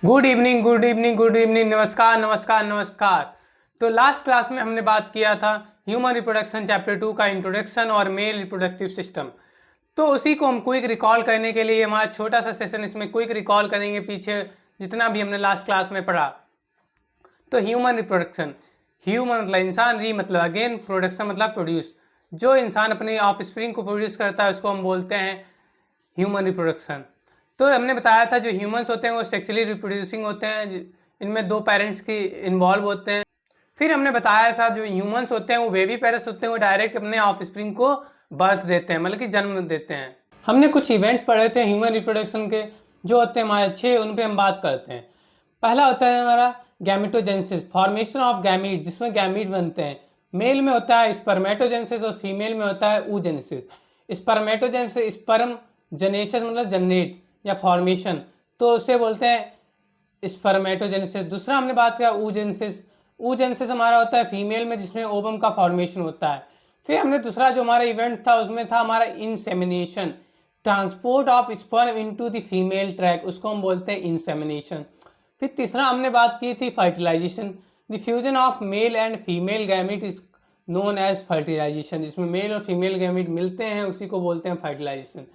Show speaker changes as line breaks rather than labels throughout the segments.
Good evening good evening good evening, नमस्कार नमस्कार नमस्कार। तो लास्ट क्लास में हमने बात किया था ह्यूमन रिप्रोडक्शन चैप्टर 2 का इंट्रोडक्शन और मेल रिप्रोडक्टिव सिस्टम। तो उसी को हम क्विक रिकॉल करने के लिए हमारा छोटा सा सेशन, इसमें क्विक रिकॉल करेंगे पीछे जितना भी हमने लास्ट क्लास में पढ़ा। तो ह्यूमन रिप्रोडक्शन, ह्यूमन मतलब इंसान, री मतलब अगेन, प्रोडक्शन मतलब प्रोड्यूस। जो इंसान अपनी ऑफ स्प्रिंग को प्रोड्यूस करता है उसको हम बोलते हैं ह्यूमन रिप्रोडक्शन। तो हमने बताया था जो ह्यूमंस होते हैं वो सेक्सुअली रिप्रोड्यूसिंग होते हैं, इनमें दो पेरेंट्स की इन्वॉल्व होते हैं। फिर हमने बताया था जो ह्यूमंस होते हैं वो बेबी पेरेंट्स होते हैं, वो डायरेक्ट अपने ऑफ स्प्रिंग को बर्थ देते हैं, मतलब कि जन्म देते हैं। हमने कुछ इवेंट्स पढ़े थे ह्यूमन रिप्रोडक्शन के, जो होते हैं हमारे 6, उन पर हम बात करते हैं। पहला होता है हमारा गैमेटोजेनेसिस, फॉर्मेशन ऑफ गैमीट, जिसमें गैमीट बनते हैं। मेल में होता है स्पर्मेटोजेनेसिस और फीमेल में होता है oogenesis। स्पर्मेटोजेनेसिस, स्पर्म, जेनेसिस मतलब जनरेट या फॉर्मेशन, तो उसे बोलते हैं स्पर्मेटोजेनेसिस। दूसरा हमने बात किया oogenesis। oogenesis हमारा होता है फीमेल में, जिसमें ओवम का फॉर्मेशन होता है। फिर हमने दूसरा जो हमारा इवेंट था उसमें था हमारा insemination, transport of sperm into the female track, उसको हम बोलते हैं इंसेमिनेशन। फिर तीसरा हमने बात की थी fertilisation, the fusion of male and female gamete is known as fertilisation, जिसमें मेल और फीमेल गैमीट मिलते हैं उसी को बोलते हैं फर्टिलाइजेशन।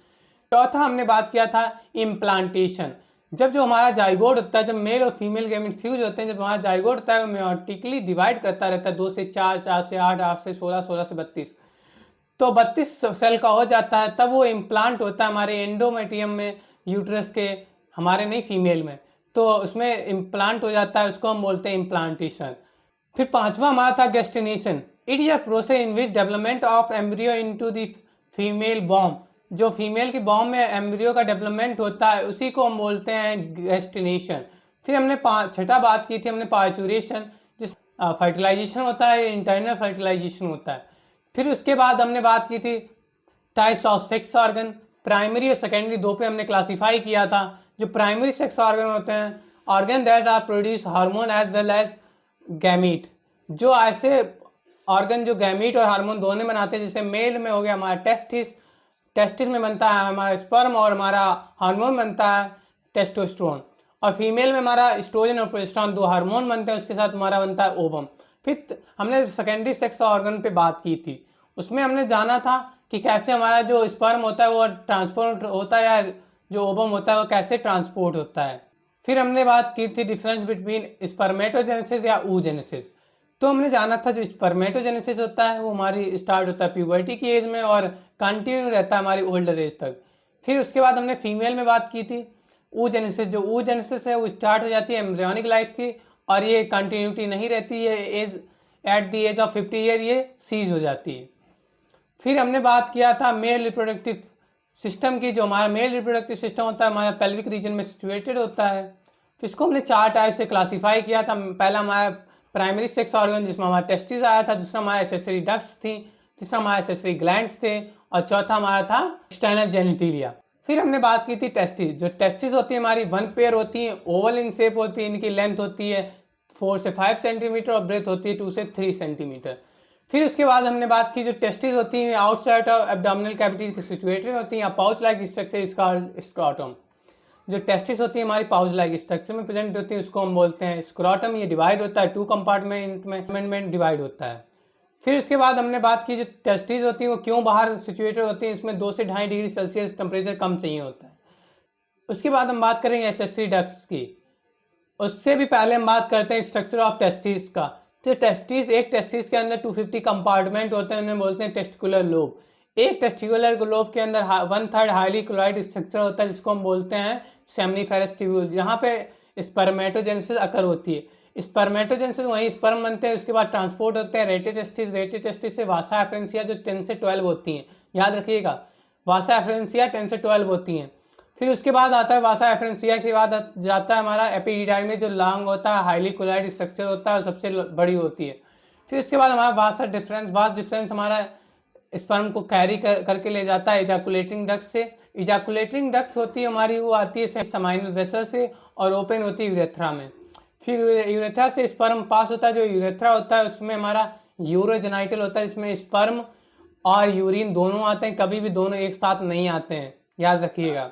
चौथा हमने बात किया था इम्प्लांटेशन, जब जो हमारा जाइगोट होता है, जब मेल और फीमेल गैमीट फ्यूज होते हैं, जब हमारा जाइगोट होता है वो मेयोटिकली डिवाइड करता रहता है, 2 से 4, 4 से 8, 8 से 16, 16 से 32, तो 32 सेल का हो जाता है, तब वो इम्प्लांट होता है हमारे एंडोमेट्रियम में, यूट्रस के, हमारे नहीं फीमेल में, तो उसमें इम्प्लांट हो जाता है, उसको हम बोलते हैं इम्प्लांटेशन। फिर पांचवा हमारा था gestation, it is a process in which development of embryo into the female womb, जो फीमेल की बॉम्ब में एम्ब्रियो का डेवलपमेंट होता है उसी को हम बोलते हैं गेस्टिनेशन। फिर हमने छठा बात की थी हमने पार्चुरेशन, जिस फर्टिलाइजेशन होता है, इंटरनल फर्टिलाइजेशन होता है। फिर उसके बाद हमने बात की थी types of sex organ, primary और सेकेंडरी दो पे हमने क्लासीफाई किया था। जो प्राइमरी सेक्स ऑर्गन होते हैं, organ that are produce hormone as well as gamete, जो ऐसे ऑर्गन जो गैमीट और हार्मोन दोनों बनाते हैं, जैसे मेल में हो गया हमारा टेस्टिस, टेस्टिस में बनता है हमारा स्पर्म और हमारा हार्मोन बनता है टेस्टोस्टेरोन, और फीमेल में हमारा एस्ट्रोजन और प्रोजेस्टेरॉन दो हार्मोन बनते हैं, उसके साथ हमारा बनता है ओवम। फिर हमने सेकेंडरी सेक्स ऑर्गन पे बात की थी, उसमें हमने जाना था कि कैसे हमारा जो स्पर्म होता है वो ट्रांसपोर्ट होता है, या जो ओवम होता है वो कैसे ट्रांसपोर्ट होता है। फिर हमने बात की थी डिफरेंस बिटवीन स्पर्मेटोजेनेसिस या oogenesis। तो हमने जाना था जो स्पर्मेटोजेनेसिस होता है वो हमारी स्टार्ट होता है प्यूबर्टी की एज में और कंटिन्यू रहता है हमारी ओल्डर एज तक। फिर उसके बाद हमने फीमेल में बात की थी oogenesis, जो oogenesis है वो स्टार्ट हो जाती है एम्ब्रियोनिक लाइफ की, और ये कंटिन्यूटी नहीं रहती है, as at the age of 50 year ये सीज हो जाती है। फिर हमने बात किया था मेल रिप्रोडक्टिव सिस्टम की, जो हमारा मेल रिप्रोडक्टिव सिस्टम होता है हमारा पेल्विक रीजन में सिचुएटेड होता है। फिर इसको हमने 4 टाइप से क्लासीफाई किया था। पहला हमारा प्राइमरी सेक्स ऑर्गन, जिसमें हमारा टेस्टिस आया था, दूसरा हमारा एसेसरी डक्ट्स थी, तीसरा हमारा एसेसरी ग्लैंड्स थे, और चौथा हमारा था एक्सटर्नल जेनिटेलिया। फिर हमने बात की थी टेस्टिस, जो टेस्टिस होती है हमारी 1 पेयर होती है, ओवल इन शेप होती है, इनकी लेंथ होती है 4 से 5 सेंटीमीटर और ब्रेथ होती है 2 से 3 सेंटीमीटर। फिर उसके बाद हमने बात की जो टेस्टिस होती हैं आउटसाइड ऑफ एब्डोमिनल कैविटी की सिचुएटेड होती हैं, या pouch like structure is called scrotum. जो टेस्टिस होती है हमारी पाउच लाइक स्ट्रक्चर में प्रेजेंट होती है उसको हम बोलते हैं स्क्रोटम। ये डिवाइड होता है 2 कंपार्टमेंट में डिवाइड होता है। फिर उसके बाद हमने बात की जो टेस्टिस होती है वो क्यों बाहर सिचुएटेड होती है, इसमें 2 से 2.5 डिग्री सेल्सियस टेम्परेचर कम चाहिए होता है। उसके बाद हम बात करेंगे एसेसरी डक्ट्स की, उससे भी पहले हम बात करते हैं स्ट्रक्चर ऑफ टेस्टिस का। तो टेस्टिस, एक टेस्टिस के अंदर 250 कंपार्टमेंट होते हैं, उन्हें बोलते हैं टेस्टिकुलर लोब। एक टेस्टिकुलर लोब के अंदर 1/3 हाईली क्लोराइड स्ट्रक्चर होता है, जिसको हम बोलते हैं सेमिनिफेरस ट्यूब्यूल, जहाँ पे स्पर्मेटोजेनेसिस अकर होती है। स्पर्मेटोजेनेसिस वहीं स्पर्म बनते हैं, उसके बाद ट्रांसपोर्ट होते हैं रेटिटेस्टिस, रेटिटेस्टिस से वासा एफरेंसिया जो 10 से 12 होती हैं, याद रखिएगा वासा एफरेंसिया 10 से 12 होती हैं। फिर उसके बाद आता है वासा एफरेंसिया के बाद जाता है हमारा एपिडिडाइमिस, जो लॉन्ग होता है, हाईली क्लोराइड स्ट्रक्चर होता है, सबसे बड़ी होती है। फिर उसके बाद हमारा वास डिफरेंस हमारा स्पर्म को कैरी करके ले जाता है इजैकुलेटिंग डक्ट से। इजैकुलेटिंग डक्ट होती है हमारी, वो आती है सेमाइनल वेसल से और ओपन होती है यूरेथ्रा में। फिर यूरेथ्रा से स्पर्म पास होता है, जो यूरेथ्रा होता है उसमें हमारा यूरोजेनाइटल होता है, इसमें स्पर्म और यूरिन दोनों आते हैं, कभी भी दोनों एक साथ नहीं आते हैं, याद रखिएगा।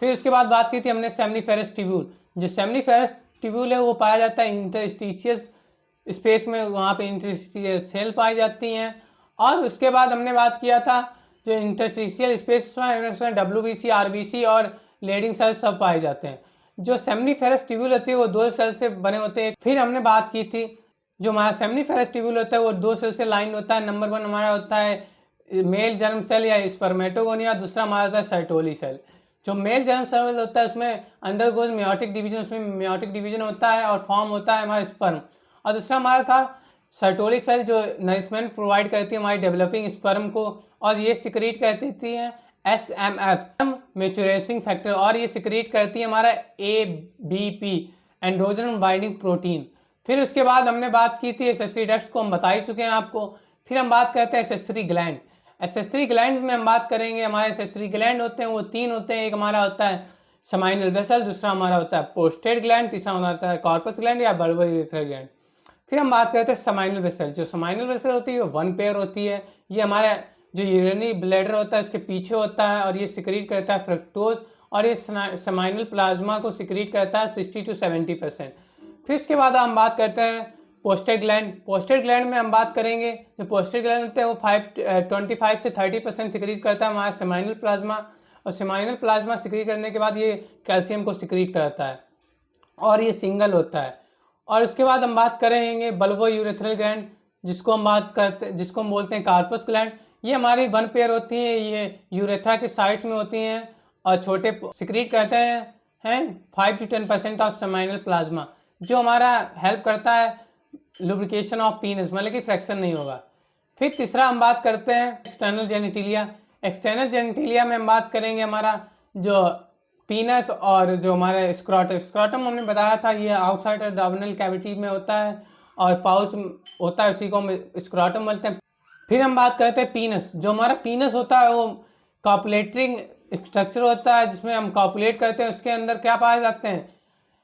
फिर उसके बाद बात की थी हमने सेमनीफेरस ट्यूब्यूल। जो सेमनीफेरस ट्यूब्यूल है वो पाया जाता है इंटरस्टिशियस स्पेस में, वहाँ पे इंटरस्टिशियल सेल पाई जाती हैं। और उसके बाद हमने बात किया था जो इंटरस्टिशियल स्पेस में WBC, RBC और लेडिंग सेल्स सब पाए जाते हैं। जो सेमनीफेरस ट्यूब्यूल होती है वो 2 सेल से बने होते हैं। फिर हमने बात की थी जो हमारा सेमनीफेरस ट्यूब्यूल होता है वो 2 सेल से लाइन होता है। नंबर 1 हमारा होता है मेल जर्म सेल या स्पर्मेटोगोनिया, दूसरा हमारा होता है सर्टोली सेल। जो मेल जर्म सेल होता है उसमें अंडरगोज मेयोटिक डिवीजन, उसमें मेयोटिक डिवीजन होता है और फॉर्म होता है हमारा स्पर्म। और दूसरा हमारा था सर्टोली सेल जो नरिशमेंट प्रोवाइड करती है हमारी डेवलपिंग स्पर्म को, और ये सिक्रीट करती है SMF मैच्योरेशन फैक्टर, और ये सिक्रीट करती है हमारा ABP एंड्रोजन बाइंडिंग प्रोटीन। फिर उसके बाद हमने बात की थी एसेसरी डक्ट्स को, हम बता ही चुके हैं आपको। फिर हम बात करते हैं एसेसरी ग्लैंड। एसेसरी ग्लैंड में हम बात करेंगे, हमारे एसेसरी ग्लैंड होते हैं वो 3 होते हैं। एक हमारा होता है सेमाइनल वेसल, दूसरा हमारा होता है पोस्टेड ग्लैंड, तीसरा हमारा होता है कॉर्पस ग्लैंड या बल्बो यूरेथ्रल ग्लैंड। फिर हम बात करते हैं सेमाइनल वेसल। जो सेमाइनल वेसल होती है वो 1 पेयर होती है। ये हमारा जो यूरिनरी ब्लैडर होता है उसके पीछे होता है और ये सिक्रीट करता है फ्रक्टोज, और ये सेमाइनल प्लाज्मा को सिक्रीट करता है 60 to 70%। फिर इसके बाद हम बात करते हैं पोस्टेड ग्लैंड। पोस्टेड ग्लैंड में हम बात करेंगे जो पोस्टेड ग्लैंड होते हैं वो 25 से 30% सिक्रीट करता है हमारा सेमाइनल प्लाज्मा, और सेमाइनल प्लाज्मा सिक्रीट करने के बाद ये कैल्शियम को सिक्रीट करता है और ये सिंगल होता है। और उसके बाद हम बात करेंगे बल्बो यूरेथ्रल ग्लैंड, जिसको हम बोलते हैं कार्पस ग्लैंड। ये हमारी 1 पेयर होती है, ये यूरेथ्रा के साइड्स में होती हैं और छोटे सिक्रीट करते हैं 5 to 10% ऑफ सेमाइनल प्लाज्मा, जो हमारा हेल्प करता है लुब्रिकेशन ऑफ पीनस, मतलब कि फ्रैक्शन नहीं होगा। फिर तीसरा हम बात करते हैं एक्सटर्नल जेनिटिलिया। एक्सटर्नल जेनिटिलिया में हम बात करेंगे हमारा जो पीनस और जो हमारा स्क्रॉटम हमने बताया था ये आउटसाइड एब्डोमिनल कैविटी में होता है और पाउच होता है, उसी को हम स्क्रॉटम बोलते हैं। फिर हम बात करते हैं पीनस। जो हमारा पीनस होता है वो कॉपुलेटरिंग स्ट्रक्चर होता है जिसमें हम कॉपुलेट करते हैं। उसके अंदर क्या पाए जाते हैं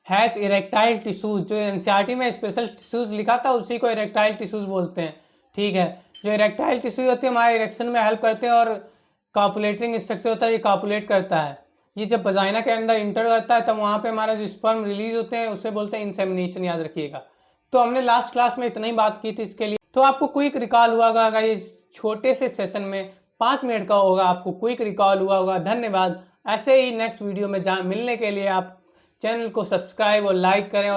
हैज इरेक्टाइल टिश्यूज। जो एनसीईआरटी में स्पेशल टिश्यूज लिखा था उसी को इरेक्टाइल टिश्यूज बोलते हैं, ठीक है। जो इरेक्टाइल टिश्यूज होती है हमारे इरेक्शन में हेल्प करते हैं, और कॉपुलेटरिंग स्ट्रक्चर होता है ये कॉपुलेट करता है। ये जब वजाइना के अंदर इंटर करता है तब वहाँ पे हमारा जो स्पर्म रिलीज होते हैं उसे बोलते हैं इंसेमिनेशन, याद रखिएगा। तो हमने लास्ट क्लास में इतना ही बात की थी इसके लिए। तो आपको क्विक रिकॉल हुआ होगा, ये छोटे से सेशन में 5 मिनट का होगा, आपको क्विक रिकॉल हुआ होगा। धन्यवाद। ऐसे ही नेक्स्ट वीडियो में मिलने के लिए आप चैनल को सब्सक्राइब और लाइक करें।